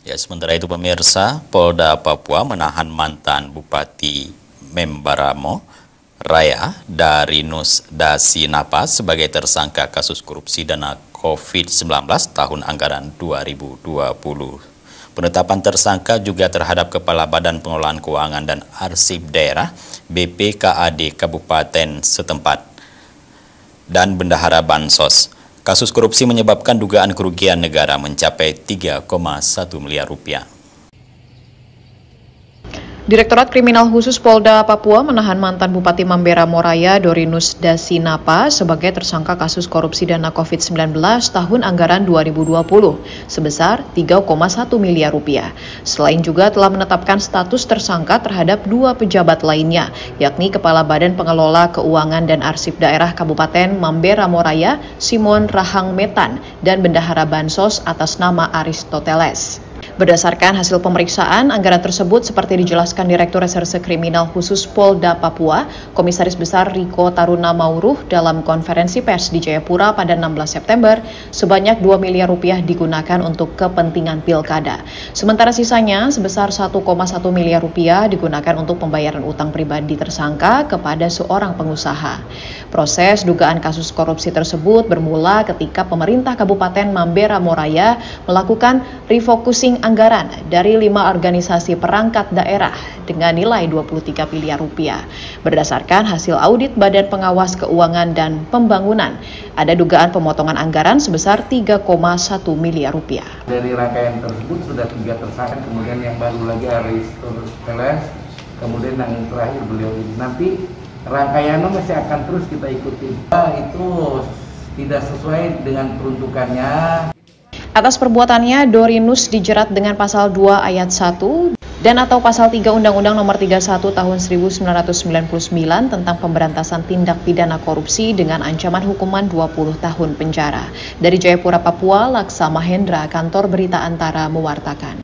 Ya, sementara itu pemirsa, Polda Papua menahan mantan Bupati Membaramo Raya Darinus Dasinapa sebagai tersangka kasus korupsi dana COVID-19 tahun anggaran 2020. Penetapan tersangka juga terhadap Kepala Badan Pengelolaan Keuangan dan Arsip Daerah BPKAD Kabupaten setempat dan Bendahara Bansos. Kasus korupsi menyebabkan dugaan kerugian negara mencapai 3,1 miliar rupiah. Direktorat Kriminal Khusus Polda Papua menahan mantan Bupati Mamberamo Raya Darinus Dasinapa sebagai tersangka kasus korupsi dana COVID-19 tahun anggaran 2020 sebesar 3,1 miliar rupiah. Selain juga telah menetapkan status tersangka terhadap 2 pejabat lainnya, yakni Kepala Badan Pengelola Keuangan dan Arsip Daerah Kabupaten Mamberamo Raya Simon Rahang Metan dan Bendahara Bansos atas nama Aristoteles. Berdasarkan hasil pemeriksaan, anggaran tersebut seperti dijelaskan Direktur Reserse Kriminal Khusus Polda Papua, Komisaris Besar Riko Taruna Mauruh dalam konferensi pers di Jayapura pada 16 September, sebanyak 2 miliar rupiah digunakan untuk kepentingan pilkada. Sementara sisanya sebesar 1,1 miliar rupiah digunakan untuk pembayaran utang pribadi tersangka kepada seorang pengusaha. Proses dugaan kasus korupsi tersebut bermula ketika pemerintah Kabupaten Mamberamo Raya melakukan refocusing anggaran dari 5 organisasi perangkat daerah dengan nilai 23 miliar rupiah. Berdasarkan hasil audit Badan Pengawas Keuangan dan Pembangunan, ada dugaan pemotongan anggaran sebesar 3,1 miliar rupiah. Dari rangkaian tersebut sudah 3 tersangka, kemudian yang baru lagi Aristoteles, kemudian yang terakhir beliau ini. Nanti rangkaiannya masih akan terus kita ikuti. Itu tidak sesuai dengan peruntukannya. Atas perbuatannya, Darinus dijerat dengan pasal 2 ayat 1 dan atau pasal 3 Undang-Undang Nomor 31 Tahun 1999 tentang pemberantasan tindak pidana korupsi dengan ancaman hukuman 20 tahun penjara. Dari Jayapura, Papua, Laksa Mahendra, Kantor Berita Antara mewartakan.